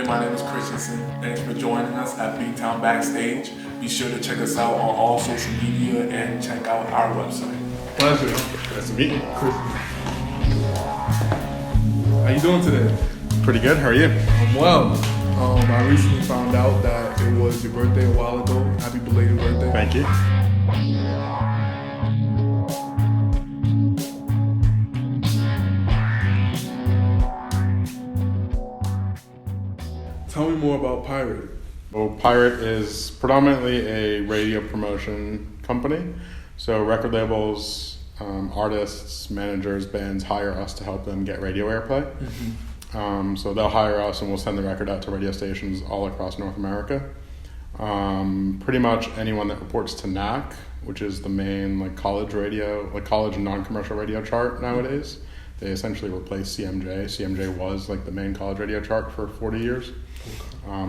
Hey, my name is Christensen. Thanks for joining us at B-Town Backstage. Be sure to check us out on all social media and check out our website. Pleasure. Nice to meet you. How you doing today? Pretty good. How are you? I'm well. I recently found out that it was your birthday a while ago. Happy belated birthday. Thank you. Tell me more about Pirate. Well, Pirate is predominantly a radio promotion company. So record labels, artists, managers, bands hire us to help them get radio airplay. Mm-hmm. So they'll hire us and we'll send the record out to radio stations all across North America. Pretty much anyone that reports to NAC, which is the main college and non-commercial radio chart nowadays. They essentially replaced CMJ. CMJ was the main college radio chart for 40 years.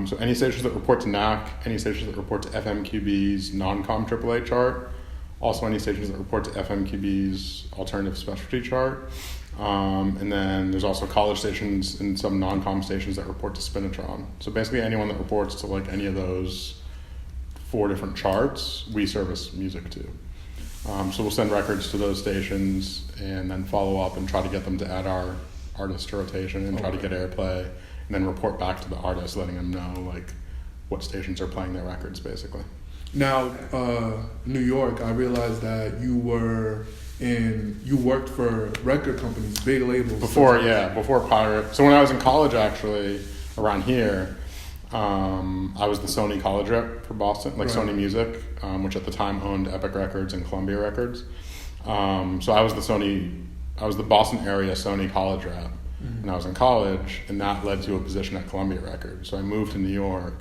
So any stations that report to NAC, any stations that report to FMQB's non-com AAA chart, also any stations that report to FMQB's alternative specialty chart. And then there's also college stations and some non-com stations that report to Spinitron. So basically anyone that reports to any of those 4 different charts, we service music to. So we'll send records to those stations and then follow up and try to get them to add our artists to rotation and try to get airplay, and then report back to the artists, letting them know what stations are playing their records, basically. Now, New York, I realized that you worked for record companies, big labels. Before Pirate. So when I was in college, actually, around here, I was the Sony college rep for Boston, right. Sony Music, which at the time owned Epic Records and Columbia Records. So I was the Boston area Sony college rep when I was in college, and that led to a position at Columbia Records. So I moved to New York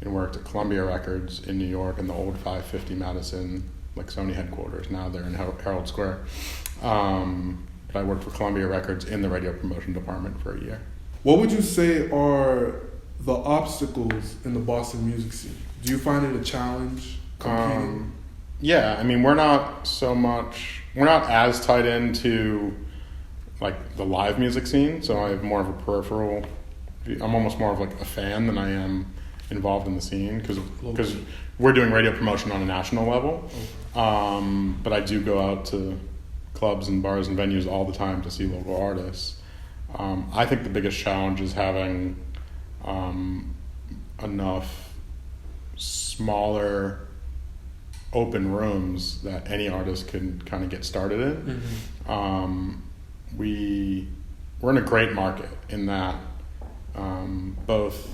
and worked at Columbia Records in New York in the old 550 Madison, Sony headquarters. Now they're in Herald Square. But I worked for Columbia Records in the radio promotion department for a year. What would you say are the obstacles in the Boston music scene? Do you find it a challenge competing? Yeah, we're not as tied into the live music scene, so I have more of a peripheral. I'm almost more of a fan than I am involved in the scene because we're doing radio promotion on a national level. But I do go out to clubs and bars and venues all the time to see local artists. I think the biggest challenge is having enough smaller open rooms that any artist can kind of get started in. Mm-hmm. We're in a great market in that both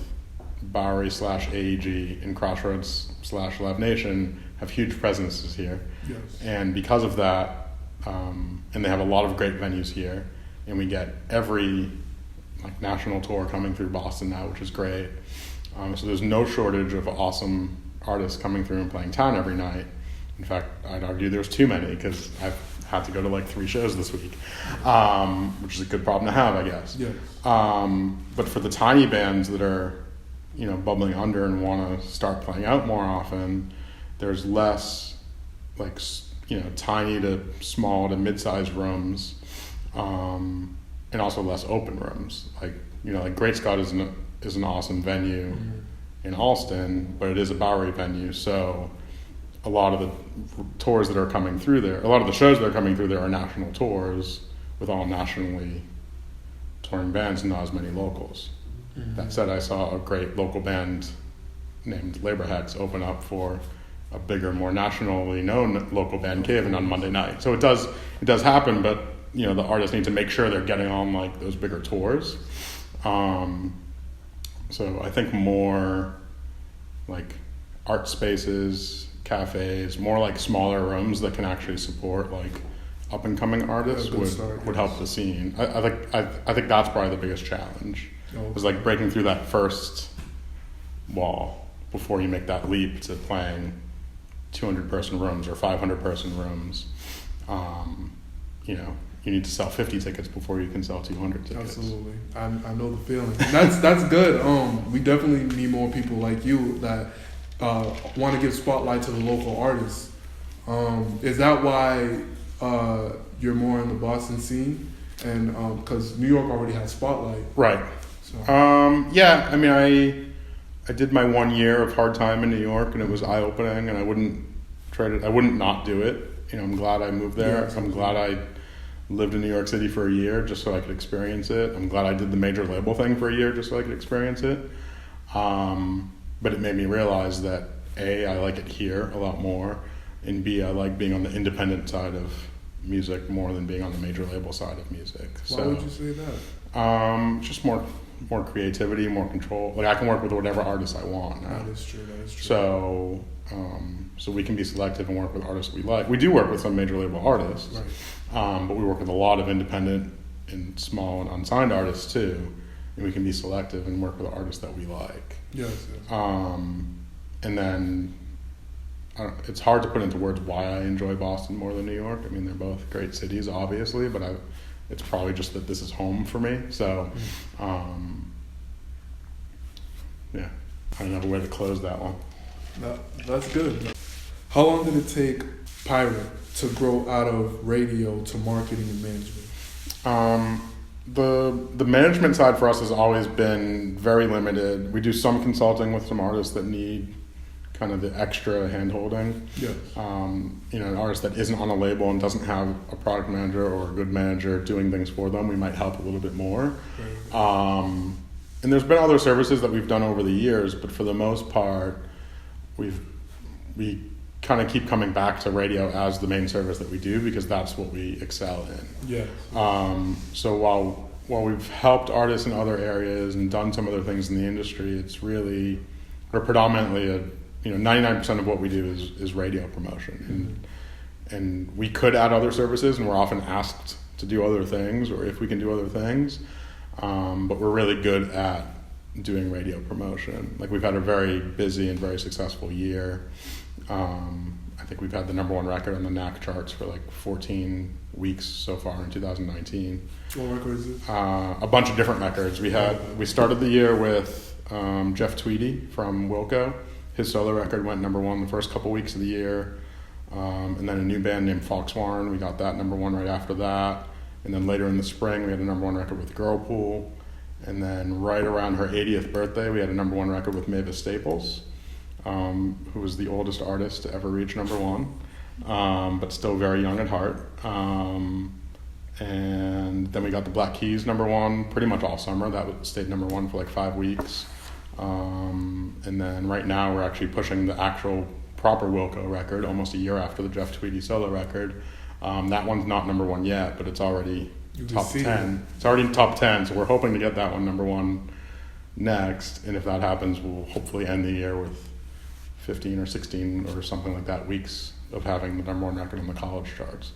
Bowery /AEG and Crossroads /Live Nation have huge presences here. Yes. And because of that, and they have a lot of great venues here, and we get every national tour coming through Boston now, which is great. So there's no shortage of awesome artists coming through and playing town every night. In fact, I'd argue there's too many because I've had to go to 3 shows this week, which is a good problem to have, I guess. Yes. But for the tiny bands that are, bubbling under and want to start playing out more often, there's less, tiny to small to mid-sized rooms, and also less open rooms. Great Scott is an awesome venue in Allston, but it is a Bowery venue, so a lot of the tours that are coming through there, a lot of the shows that are coming through there are national tours with all nationally touring bands and not as many locals. Mm-hmm. That said, I saw a great local band named Labor Hex open up for a bigger, more nationally known local band, Caven, on Monday night. So it does happen, but the artists need to make sure they're getting on those bigger tours. So I think more art spaces, cafes, more smaller rooms that can actually support up and coming artists would help the scene. I think that's probably the biggest challenge. Is breaking through that first wall before you make that leap to playing 200-person rooms or 500-person rooms. You need to sell 50 tickets before you can sell 200 tickets. Absolutely. I know the feeling. That's good. We definitely need more people like you that want to give spotlight to the local artists. Is that why you're more in the Boston scene? And because New York already has Spotlight. Right. Yeah, I mean, I did my 1 year of hard time in New York, and it was eye opening, and I wouldn't not do it. You know, I'm glad I moved there. Yeah, I'm glad I lived in New York City for a year just so I could experience it. I'm glad I did the major label thing for a year just so I could experience it. But it made me realize that A, I like it here a lot more, and B, I like being on the independent side of music more than being on the major label side of music. Why would you say that? Just more creativity, more control. Like I can work with whatever artist I want now. That is true. So we can be selective and work with artists we like. We do work with some major label artists, Right. but we work with a lot of independent and small and unsigned artists too. And we can be selective and work with artists that we like. Yes. And then it's hard to put into words why I enjoy Boston more than New York. I mean, they're both great cities, obviously, but it's probably just that this is home for me. So, yeah, I don't have a way to close that one. That's good. How long did it take Pirate to grow out of radio to marketing and management? The management side for us has always been very limited. We do some consulting with some artists that need kind of the extra hand-holding. Yes. An artist that isn't on a label and doesn't have a product manager or a good manager doing things for them, we might help a little bit more. Right. And there's been other services that we've done over the years, but for the most part, we kind of keep coming back to radio as the main service that we do because that's what we excel in. Yes. So while we've helped artists in other areas and done some other things in the industry, it's really, or predominantly 99% of what we do is radio promotion. And we could add other services, and we're often asked to do other things, or if we can do other things. But we're really good at doing radio promotion. Like we've had a very busy and very successful year. I think we've had the number one record on the NAC charts for like 14 weeks so far in 2019. What record is it? A bunch of different records. We started the year with Jeff Tweedy from Wilco. His solo record went number one the first couple weeks of the year. And then a new band named Foxwarn, we got that number one right after that. And then later in the spring, we had a number one record with Girlpool. And then right around her 80th birthday, we had a number one record with Mavis Staples, who was the oldest artist to ever reach number one, but still very young at heart. And then we got the Black Keys number one pretty much all summer. That stayed number one for like 5 weeks. And then right now we're actually pushing the actual proper Wilco record almost a year after the Jeff Tweedy solo record. That one's not number one yet, but it's already top 10. It's already in top 10, so we're hoping to get that one number one next. And if that happens, we'll hopefully end the year with 15 or 16 or something like that weeks of having the number one record on the college charts.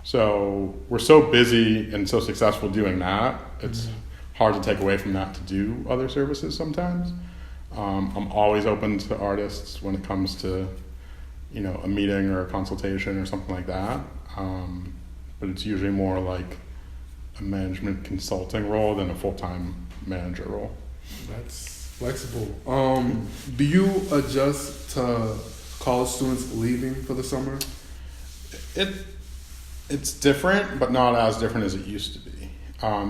So we're so busy and so successful doing that, it's hard to take away from that to do other services sometimes. I'm always open to artists when it comes to, a meeting or a consultation or something like that. But it's usually more like a management consulting role than a full-time manager role. That's flexible. Do you adjust to college students leaving for the summer? It's different, but not as different as it used to be.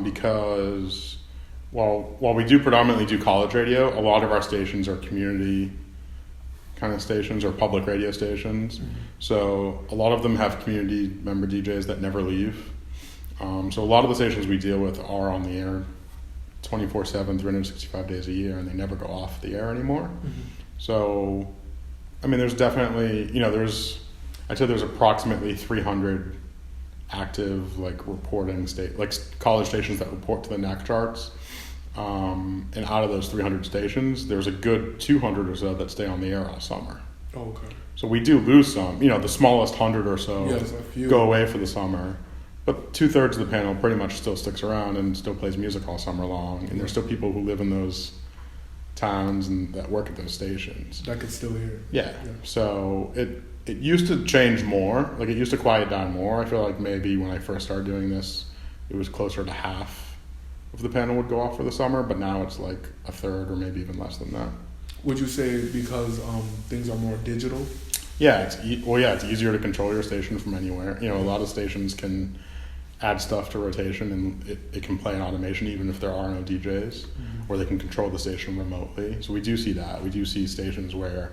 Because while we do predominantly do college radio, a lot of our stations are community kind of stations or public radio stations. Mm-hmm. So a lot of them have community member DJs that never leave. So a lot of the stations we deal with are on the air 24/7, 365 days a year, and they never go off the air anymore. Mm-hmm. So, I mean, there's definitely, I'd say there's approximately 300 active, reporting college stations that report to the NAC charts. And out of those 300 stations, there's a good 200 or so that stay on the air all summer. Oh, okay. So we do lose some. The smallest 100 or so go away for the summer. But 2/3 of the panel pretty much still sticks around and still plays music all summer long. And there's still people who live in those towns and that work at those stations. That could still hear. Yeah. So it used to change more. It used to quiet down more. I feel like maybe when I first started doing this, it was closer to half of the panel would go off for the summer. But now it's like a third or maybe even less than that. Would you say because things are more digital? Yeah. It's easier to control your station from anywhere. A lot of stations can add stuff to rotation, and it can play in automation even if there are no DJs, or they can control the station remotely. So we do see that. We do see stations where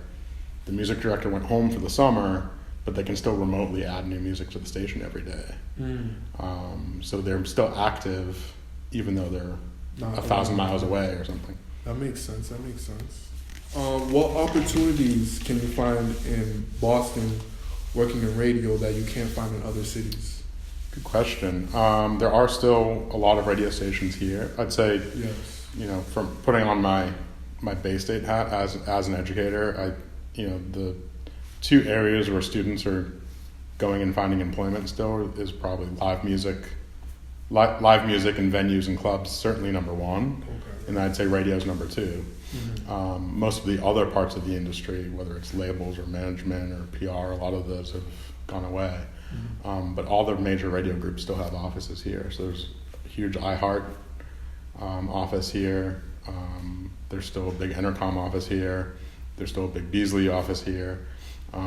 the music director went home for the summer, but they can still remotely add new music to the station every day. So they're still active, even though they're 1,000 miles away or something. That makes sense. What opportunities can you find in Boston working in radio that you can't find in other cities? Good question. There are still a lot of radio stations here. I'd say, Yes. From putting on my Bay State hat as an educator, the two areas where students are going and finding employment still is probably live music and venues and clubs, certainly number one. Okay. And I'd say radio is number two. Most of the other parts of the industry, whether it's labels or management or PR, a lot of those have gone away. But all the major radio groups still have offices here. So there's a huge iHeart office here. There's still a big Entercom office here. There's still a big Beasley office here.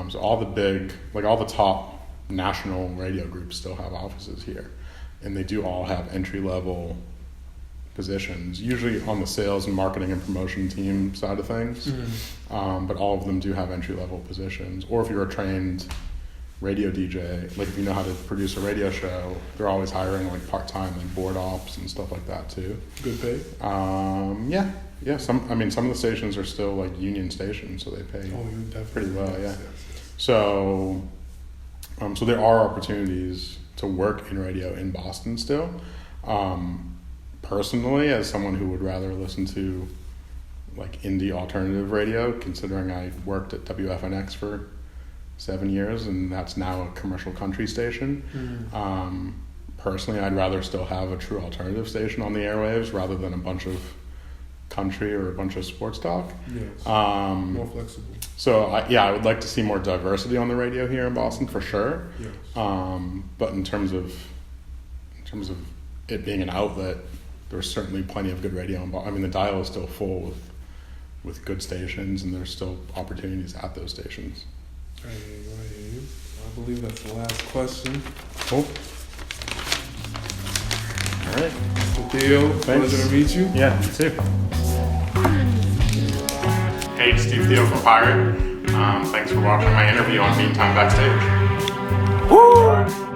So all the top national radio groups still have offices here. And they do all have entry-level positions, usually on the sales and marketing and promotion team side of things. But all of them do have entry-level positions. Or if you're a trained radio DJ, like if you know how to produce a radio show, they're always hiring like part-time, like board ops and stuff like that too. Good pay? Yeah. Some of the stations are still like union stations, so they pay pretty well. Yes. So there are opportunities to work in radio in Boston still. Personally, as someone who would rather listen to like indie alternative radio, considering I worked at WFNX for 7 years and that's now a commercial country station. Personally, I'd rather still have a true alternative station on the airwaves rather than a bunch of country or a bunch of sports talk. Yes. More flexible. So I would like to see more diversity on the radio here in Boston for sure. Yes. But in terms of it being an outlet, there's certainly plenty of good radio. The dial is still full with good stations, and there's still opportunities at those stations. I hear you. I believe that's the last question. Cool. All right. Mr. Theo, Thanks. pleasure to meet you. Yeah, you too. Hey, it's Steve Theo from Pirate. Thanks for watching my interview on Meantime Backstage. Woo!